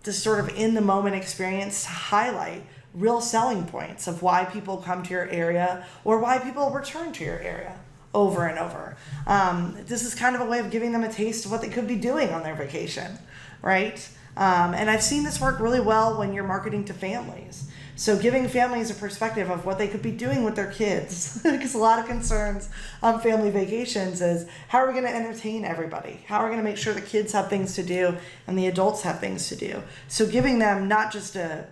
this sort of in the moment experience to highlight real selling points of why people come to your area or why people return to your area over and over. This is kind of a way of giving them a taste of what they could be doing on their vacation, right? And I've seen this work really well when you're marketing to families. So giving families a perspective of what they could be doing with their kids, because a lot of concerns on family vacations is how are we going to entertain everybody? How are we going to make sure the kids have things to do and the adults have things to do? So giving them not just a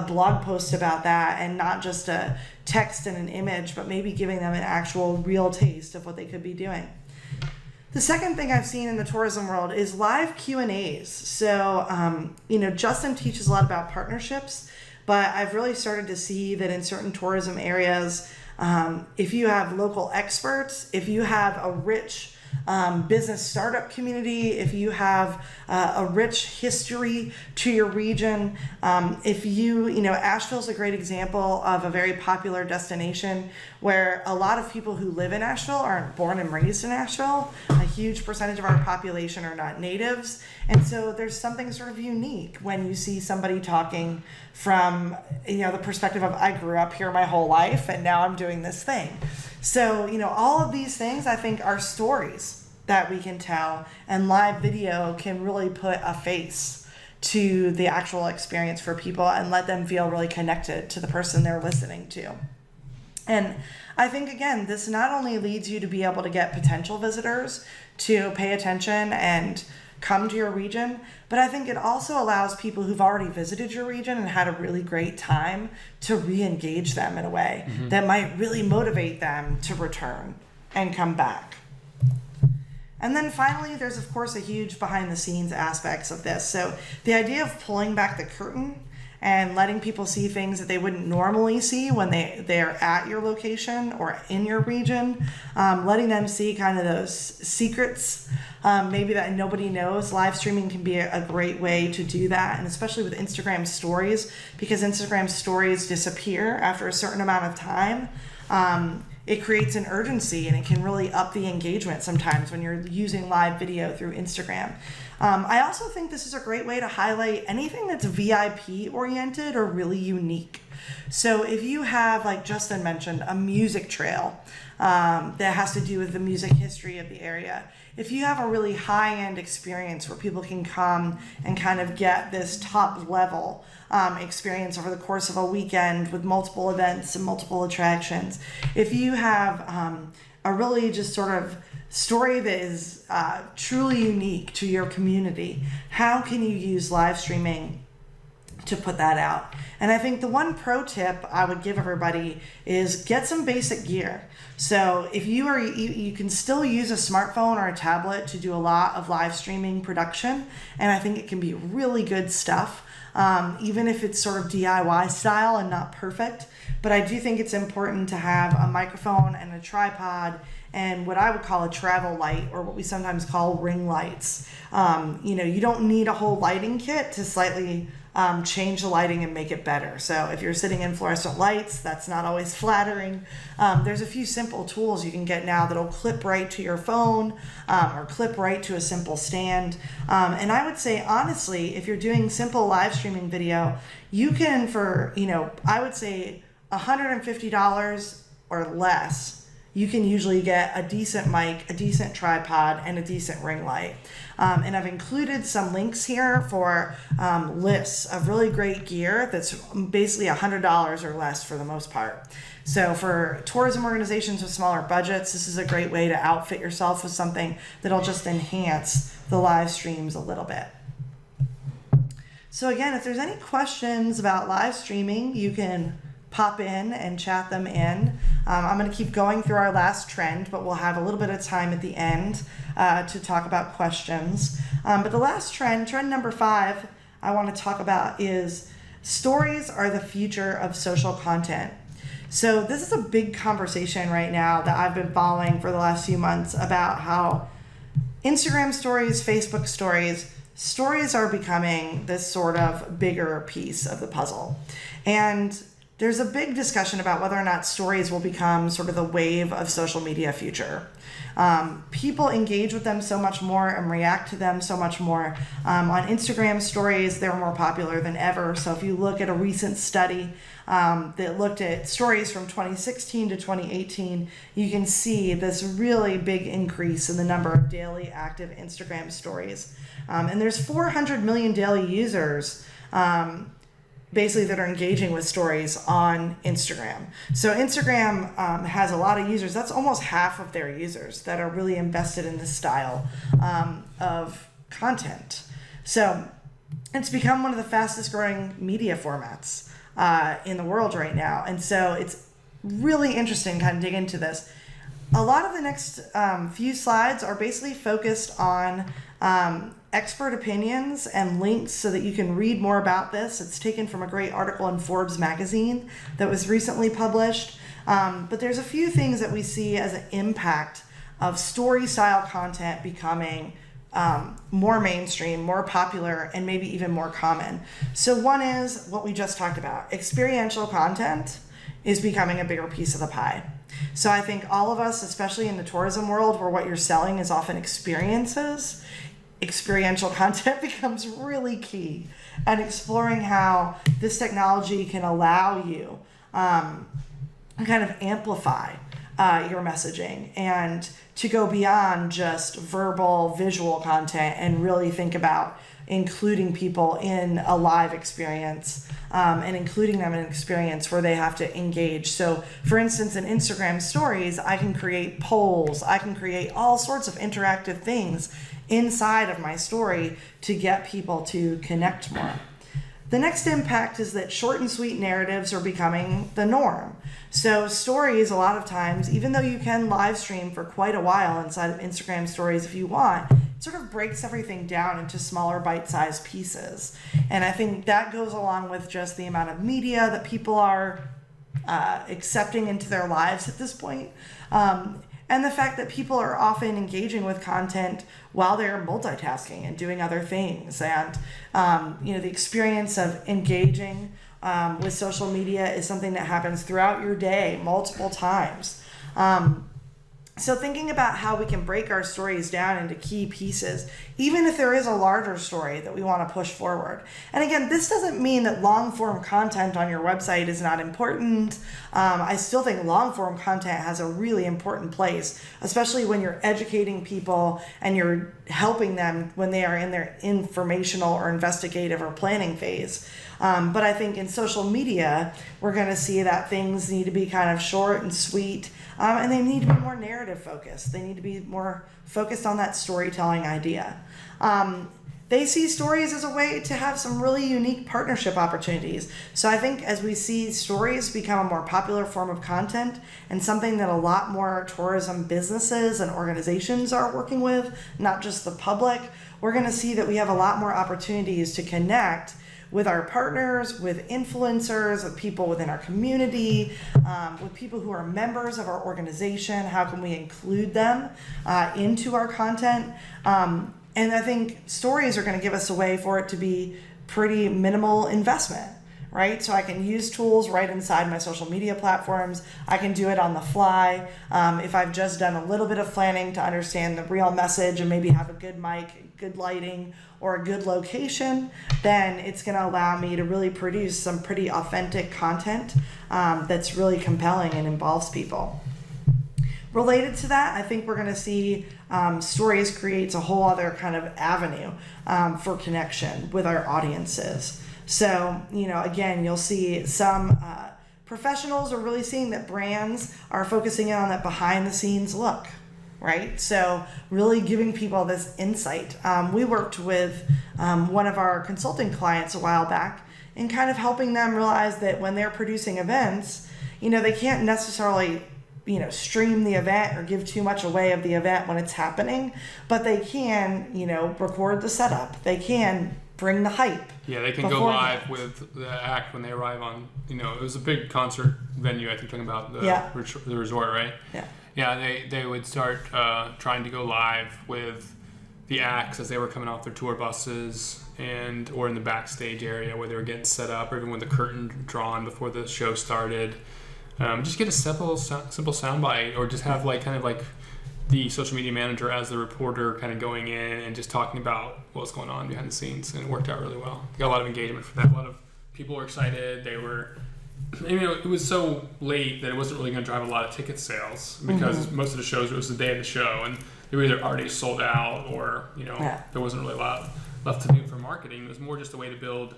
blog post about that and not just a text and an image, but maybe giving them an actual real taste of what they could be doing. The second thing I've seen in the tourism world is live Q&As. So, Justin teaches a lot about partnerships, but I've really started to see that in certain tourism areas, if you have local experts, if you have a rich business startup community, if you have a rich history to your region, if Asheville's a great example of a very popular destination where a lot of people who live in Asheville aren't born and raised in Asheville. A huge percentage of our population are not natives. And so there's something sort of unique when you see somebody talking from, the perspective of I grew up here my whole life and now I'm doing this thing. So, all of these things I think are stories that we can tell, and live video can really put a face to the actual experience for people and let them feel really connected to the person they're listening to. And I think, again, this not only leads you to be able to get potential visitors to pay attention and come to your region, but I think it also allows people who've already visited your region and had a really great time to re-engage them in a way that might really motivate them to return and come back. And then finally, there's of course a huge behind the scenes aspects of this. So the idea of pulling back the curtain and letting people see things that they wouldn't normally see when they're at your location or in your region, letting them see kind of those secrets, maybe that nobody knows. Live streaming can be a great way to do that, and especially with Instagram stories, because Instagram stories disappear after a certain amount of time. It creates an urgency and it can really up the engagement sometimes when you're using live video through Instagram. I also think this is a great way to highlight anything that's VIP oriented or really unique. So if you have, like Justin mentioned, a music trail that has to do with the music history of the area, if you have a really high-end experience where people can come and kind of get this top level experience over the course of a weekend with multiple events and multiple attractions, if you have a really just sort of story that is truly unique to your community, how can you use live streaming to put that out? And I think the one pro tip I would give everybody is get some basic gear. So if you can still use a smartphone or a tablet to do a lot of live streaming production, and I think it can be really good stuff, even if it's sort of DIY style and not perfect. But I do think it's important to have a microphone and a tripod and what I would call a travel light, or what we sometimes call ring lights. You don't need a whole lighting kit to slightly change the lighting and make it better. So if you're sitting in fluorescent lights, that's not always flattering. There's a few simple tools you can get now that'll clip right to your phone or clip right to a simple stand. And I would say, honestly, if you're doing simple live streaming video, you can, for, I would say $150 or less, you can usually get a decent mic, a decent tripod, and a decent ring light. And I've included some links here for lists of really great gear that's basically $100 or less for the most part. So for tourism organizations with smaller budgets, this is a great way to outfit yourself with something that'll just enhance the live streams a little bit. So again, if there's any questions about live streaming, you can pop in and chat them in. I'm going to keep going through our last trend, but we'll have a little bit of time at the end to talk about questions. But the last trend number 5, I want to talk about is stories are the future of social content. So this is a big conversation right now that I've been following for the last few months about how Instagram stories, Facebook stories are becoming this sort of bigger piece of the puzzle. And there's a big discussion about whether or not stories will become sort of the wave of social media future. People engage with them so much more and react to them so much more. On Instagram stories, they're more popular than ever. So if you look at a recent study that looked at stories from 2016 to 2018, you can see this really big increase in the number of daily active Instagram stories. And there's 400 million daily users basically that are engaging with stories on Instagram. So Instagram has a lot of users. That's almost half of their users that are really invested in this style of content. So it's become one of the fastest growing media formats in the world right now. And so it's really interesting to kind of dig into this. A lot of the next few slides are basically focused on expert opinions and links so that you can read more about this. It's taken from a great article in Forbes magazine that was recently published. But there's a few things that we see as an impact of story style content becoming more mainstream, more popular, and maybe even more common. So one is what we just talked about. Experiential content is becoming a bigger piece of the pie. So I think all of us, especially in the tourism world where what you're selling is often experiences, experiential content becomes really key, and exploring how this technology can allow you kind of amplify your messaging and to go beyond just verbal, visual content and really think about including people in a live experience and including them in an experience where they have to engage. So for instance, in Instagram stories, I can create polls, I can create all sorts of interactive things inside of my story to get people to connect more. The next impact is that short and sweet narratives are becoming the norm. So stories, a lot of times, even though you can live stream for quite a while inside of Instagram stories if you want, it sort of breaks everything down into smaller bite-sized pieces. And I think that goes along with just the amount of media that people are accepting into their lives at this point. And the fact that people are often engaging with content while they're multitasking and doing other things. And, the experience of engaging with social media is something that happens throughout your day multiple times. So thinking about how we can break our stories down into key pieces, even if there is a larger story that we want to push forward. And again, this doesn't mean that long form content on your website is not important. I still think long form content has a really important place, especially when you're educating people and you're helping them when they are in their informational or investigative or planning phase. But I think in social media, we're going to see that things need to be kind of short and sweet, and they need to be more narrative focused. They need to be more focused on that storytelling idea. They see stories as a way to have some really unique partnership opportunities. So I think as we see stories become a more popular form of content and something that a lot more tourism businesses and organizations are working with, not just the public, we're going to see that we have a lot more opportunities to connect with our partners, with influencers, with people within our community, with people who are members of our organization. How can we include them into our content? And I think stories are going to give us a way for it to be pretty minimal investment, right? So I can use tools right inside my social media platforms. I can do it on the fly. If I've just done a little bit of planning to understand the real message and maybe have a good mic, good lighting, or a good location, then it's going to allow me to really produce some pretty authentic content that's really compelling and involves people. Related to that, I think we're going to see stories creates a whole other kind of avenue for connection with our audiences. So, again, you'll see some professionals are really seeing that brands are focusing in on that behind the scenes look, right? So really giving people this insight. We worked with one of our consulting clients a while back and kind of helping them realize that when they're producing events, they can't necessarily stream the event or give too much away of the event when it's happening, but they can, record the setup. They can bring the hype. Yeah, they can go live with the act when they arrive on, it was a big concert venue, I think, talking about the resort, right? Yeah. Yeah, they would start trying to go live with the acts as they were coming off their tour buses or in the backstage area where they were getting set up, or even with the curtain drawn before the show started. Just get a simple soundbite, or just have the social media manager as the reporter kind of going in and just talking about what's going on behind the scenes, and it worked out really well. Got a lot of engagement for that. A lot of people were excited. They were, it was so late that it wasn't really going to drive a lot of ticket sales, because most of the shows, it was the day of the show, and they were either already sold out or there wasn't really a lot left to do for marketing. It was more just a way to build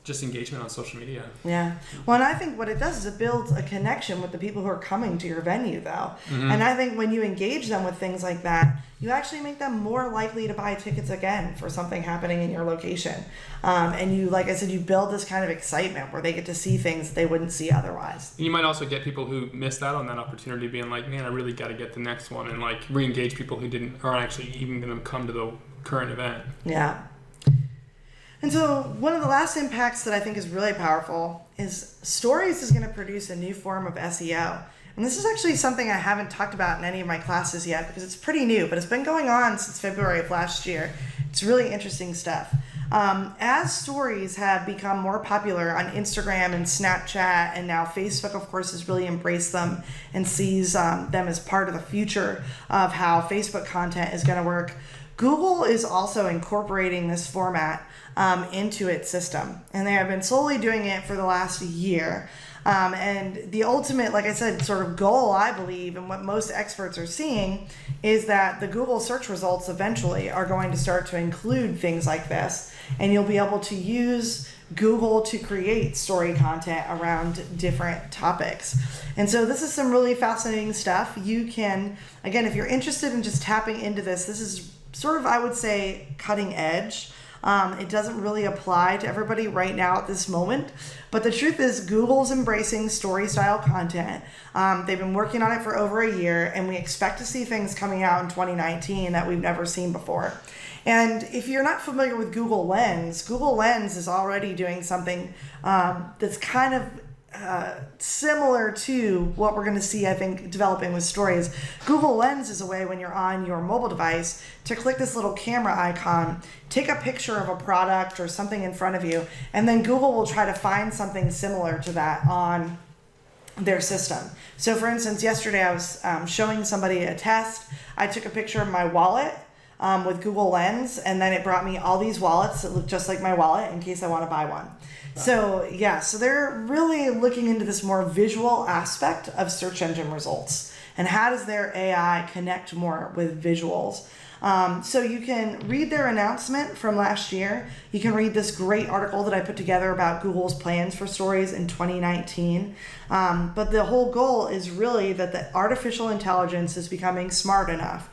just engagement on social media. Yeah. Well, and I think what it does is it builds a connection with the people who are coming to your venue, though. And I think when you engage them with things like that, you actually make them more likely to buy tickets again for something happening in your location. And you, like I said, you build this kind of excitement where they get to see things they wouldn't see otherwise. You might also get people who missed out on that opportunity being like, man, I really got to get the next one, and re-engage people who aren't actually even going to come to the current event. Yeah. And so one of the last impacts that I think is really powerful is Stories is going to produce a new form of SEO. And this is actually something I haven't talked about in any of my classes yet because it's pretty new, but it's been going on since February of last year. It's really interesting stuff. As stories have become more popular on Instagram and Snapchat, and now Facebook, of course, has really embraced them and sees them as part of the future of how Facebook content is going to work, Google is also incorporating this format into its system, and they have been slowly doing it for the last year. And the ultimate, like I said, sort of goal, I believe, and what most experts are seeing, is that the Google search results eventually are going to start to include things like this, and you'll be able to use Google to create story content around different topics. And so this is some really fascinating stuff. You can, again, if you're interested in just tapping into this is sort of, I would say, cutting edge. It doesn't really apply to everybody right now at this moment. But the truth is, Google's embracing story style content. They've been working on it for over a year, and we expect to see things coming out in 2019 that we've never seen before. And if you're not familiar with Google Lens is already doing something that's kind of similar to what we're going to see, I think, developing with stories. Google Lens is a way when you're on your mobile device to click this little camera icon, take a picture of a product or something in front of you, and then Google will try to find something similar to that on their system. So for instance, yesterday I was showing somebody a test. I took a picture of my wallet with Google Lens, and then it brought me all these wallets that look just like my wallet in case I want to buy one. So they're really looking into this more visual aspect of search engine results, and how does their AI connect more with visuals. So you can read their announcement from last year. You can read this great article that I put together about Google's plans for stories in 2019. But the whole goal is really that the artificial intelligence is becoming smart enough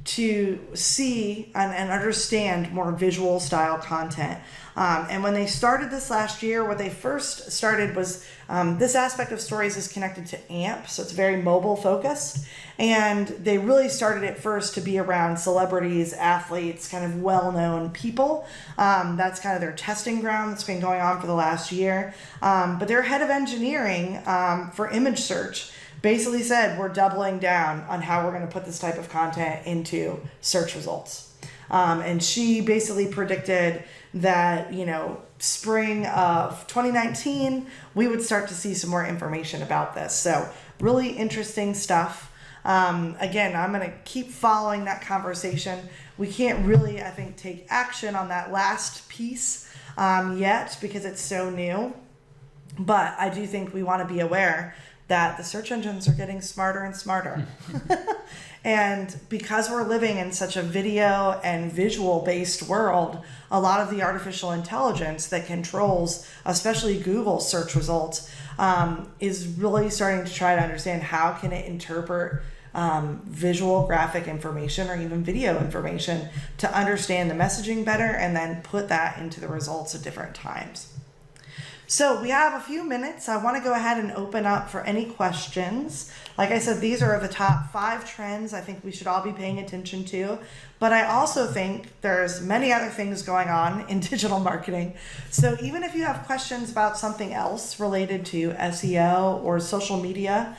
to see and understand more visual style content. And when they started this last year, what they first started was this aspect of stories is connected to AMP, so it's very mobile focused. And they really started it first to be around celebrities, athletes, kind of well-known people. That's kind of their testing ground that's been going on for the last year. But their head of engineering for image search basically said, we're doubling down on how we're going to put this type of content into search results. And she basically predicted that, spring of 2019, we would start to see some more information about this. So really interesting stuff. Again, I'm going to keep following that conversation. We can't really, I think, take action on that last piece yet because it's so new. But I do think we want to be aware that the search engines are getting smarter and smarter. And because we're living in such a video and visual based world, a lot of the artificial intelligence that controls, especially Google's search results, is really starting to try to understand how can it interpret visual graphic information or even video information to understand the messaging better and then put that into the results at different times. So we have a few minutes. I want to go ahead and open up for any questions. Like I said, these are the top 5 trends I think we should all be paying attention to. But I also think there's many other things going on in digital marketing. So even if you have questions about something else related to SEO or social media,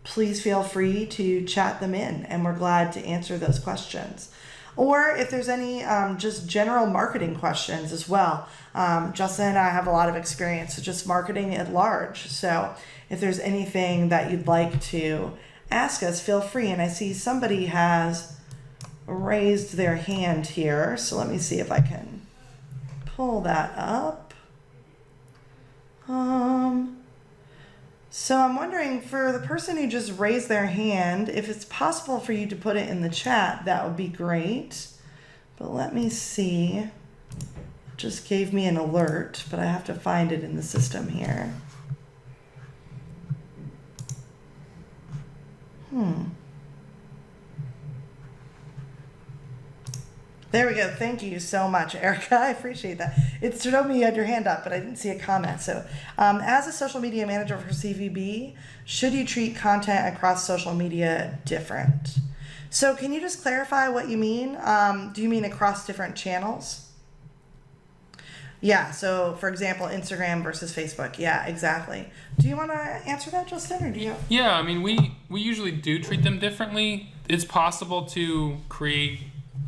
please feel free to chat them in, and we're glad to answer those questions. Or if there's any just general marketing questions as well. Justin and I have a lot of experience with just marketing at large. So if there's anything that you'd like to ask us, feel free. And I see somebody has raised their hand here. So let me see if I can pull that up. So I'm wondering, for the person who just raised their hand, if it's possible for you to put it in the chat, that would be great. But let me see. It just gave me an alert, but I have to find it in the system here. There we go. Thank you so much, Erica. I appreciate that. It showed me you had your hand up, but I didn't see a comment. So as a social media manager for CVB, should you treat content across social media different? So can you just clarify what you mean? Do you mean across different channels? Yeah, so for example, Instagram versus Facebook. Yeah, exactly. Do you want to answer that, Justin, or do you? Yeah, I mean, we usually do treat them differently. It's possible to create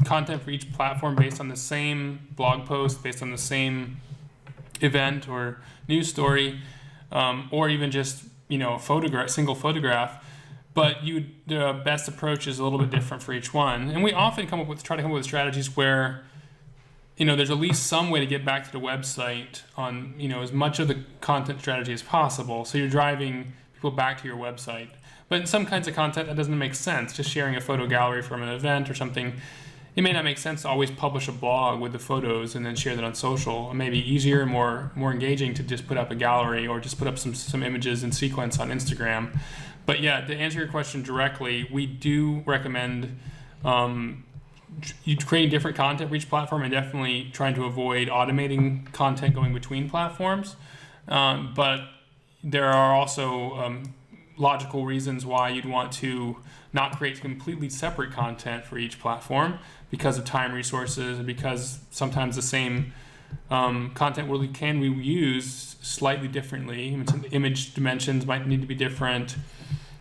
content for each platform based on the same blog post, based on the same event or news story, or even just a single photograph. But the best approach is a little bit different for each one. And we often try to come up with strategies where there's at least some way to get back to the website on as much of the content strategy as possible. So you're driving people back to your website. But in some kinds of content, that doesn't make sense. Just sharing a photo gallery from an event or something. It may not make sense to always publish a blog with the photos and then share that on social. It may be easier and more engaging to just put up a gallery or just put up some images in sequence on Instagram. But yeah, to answer your question directly, we do recommend you creating different content for each platform and definitely trying to avoid automating content going between platforms. But there are also logical reasons why you'd want to not create completely separate content for each platform because of time resources and because sometimes the same content can be used slightly differently. Image dimensions might need to be different.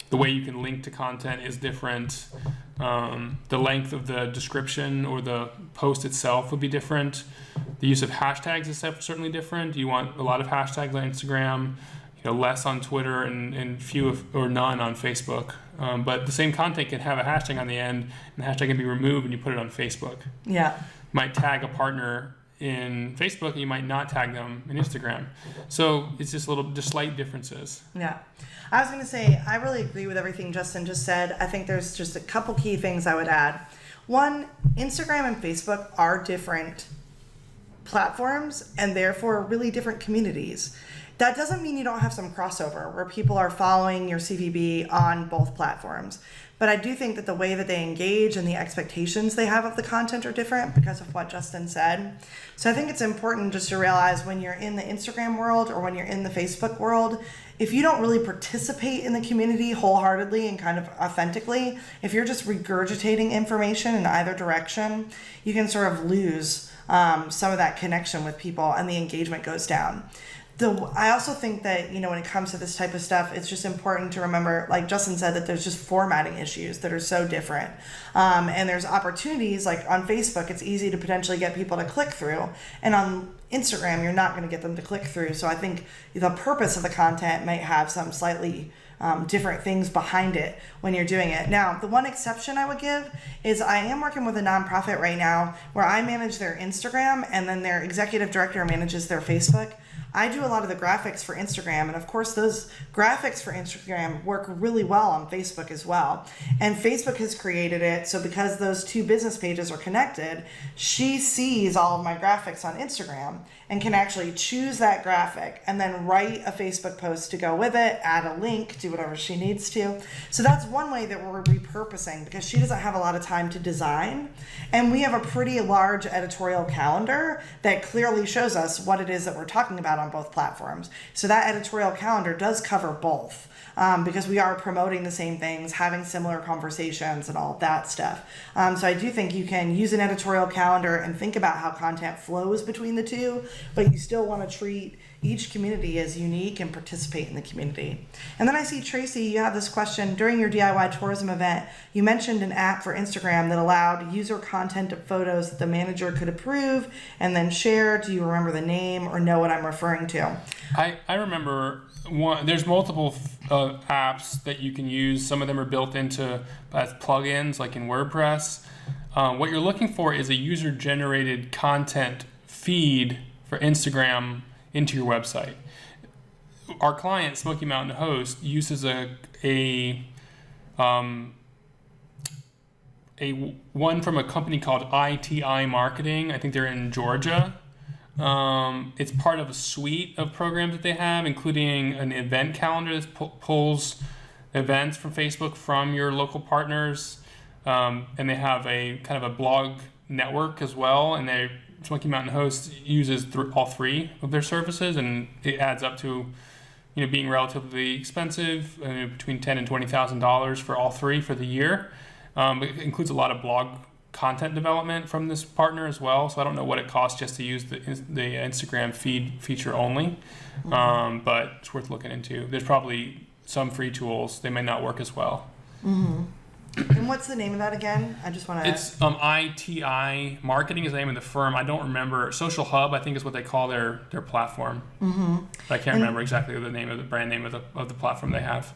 The way you can link to content is different. The length of the description or the post itself would be different. The use of hashtags is certainly different. You want a lot of hashtags on Instagram, less on Twitter, and few or none on Facebook. But the same content can have a hashtag on the end, and the hashtag can be removed, and you put it on Facebook. Yeah. You might tag a partner in Facebook, and you might not tag them in Instagram. So it's just slight differences. Yeah. I was going to say, I really agree with everything Justin just said. I think there's just a couple key things I would add. One, Instagram and Facebook are different platforms and therefore really different communities. That doesn't mean you don't have some crossover where people are following your CVB on both platforms. But I do think that the way that they engage and the expectations they have of the content are different because of what Justin said. So I think it's important just to realize when you're in the Instagram world or when you're in the Facebook world, if you don't really participate in the community wholeheartedly and kind of authentically, if you're just regurgitating information in either direction, you can sort of lose some of that connection with people and the engagement goes down. I also think that, when it comes to this type of stuff, it's just important to remember, like Justin said, that there's just formatting issues that are so different. And there's opportunities, like on Facebook, it's easy to potentially get people to click through. And on Instagram, you're not going to get them to click through. So I think the purpose of the content might have some slightly different things behind it when you're doing it. Now, the one exception I would give is I am working with a nonprofit right now where I manage their Instagram and then their executive director manages their Facebook. I do a lot of the graphics for Instagram, and of course those graphics for Instagram work really well on Facebook as well. And Facebook has created it so because those two business pages are connected, she sees all of my graphics on Instagram and can actually choose that graphic and then write a Facebook post to go with it, add a link, do whatever she needs to. So that's one way that we're repurposing, because she doesn't have a lot of time to design. And we have a pretty large editorial calendar that clearly shows us what it is that we're talking about on both platforms. So that editorial calendar does cover both. Because we are promoting the same things, having similar conversations and all of that stuff. So I do think you can use an editorial calendar and think about how content flows between the two, but you still want to treat each community as unique and participate in the community. And then I see, Tracy, you have this question. During your DIY tourism event, you mentioned an app for Instagram that allowed user content of photos that the manager could approve and then share. Do you remember the name or know what I'm referring to? I remember one. There's multiple apps that you can use. Some of them are built into as plugins, like in WordPress. What you're looking for is a user-generated content feed for Instagram into your website. Our client, Smoky Mountain Host, uses a one from a company called ITI Marketing. I think they're in Georgia. It's part of a suite of programs that they have, including an event calendar that pulls events from Facebook from your local partners. And they have a kind of a blog network as well. And Smoky Mountain Host uses all three of their services, and it adds up to, being relatively expensive, between $10,000 and $20,000 for all three for the year. It includes a lot of blog content development from this partner as well. So I don't know what it costs just to use the Instagram feed feature only, but it's worth looking into. There's probably some free tools. They may not work as well. Mm-hmm. And what's the name of that again? I just want to... It's ITI Marketing is the name of the firm. I don't remember. Social Hub, I think, is what they call their platform. Mm-hmm. But I can't remember exactly the name of the brand name of the platform they have.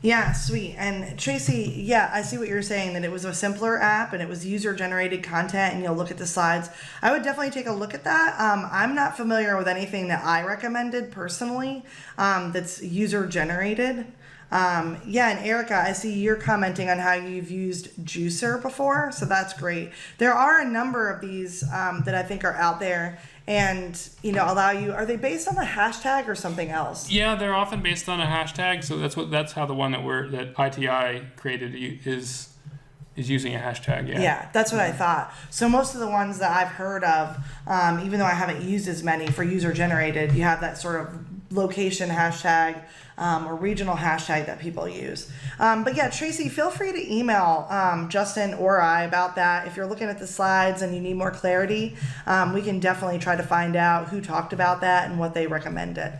Yeah, sweet. And Tracy, yeah, I see what you're saying, that it was a simpler app and it was user-generated content, and you'll look at the slides. I would definitely take a look at that. I'm not familiar with anything that I recommended personally that's user-generated. Yeah, and Erica, I see you're commenting on how you've used Juicer before, so that's great. There are a number of these that I think are out there and, allow you, are they based on the hashtag or something else? Yeah, they're often based on a hashtag, so that's how the one that ITI created is using a hashtag, yeah. Yeah, that's what I thought. So most of the ones that I've heard of, even though I haven't used as many for user-generated, you have that sort of location hashtag or regional hashtag that people use. But yeah, Tracy, feel free to email Justin or I about that. If you're looking at the slides and you need more clarity, we can definitely try to find out who talked about that and what they recommended.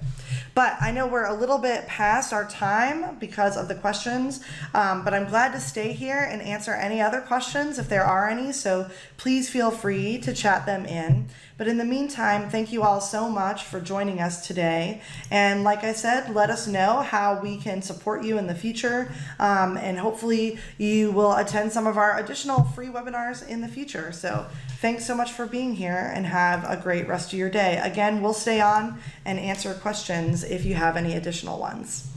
But I know we're a little bit past our time because of the questions, but I'm glad to stay here and answer any other questions if there are any, so please feel free to chat them in. But in the meantime, thank you all so much for joining us today. And like I said, let us know how we can support you in the future, and hopefully you will attend some of our additional free webinars in the future. So thanks so much for being here, and have a great rest of your day. Again, we'll stay on and answer questions if you have any additional ones.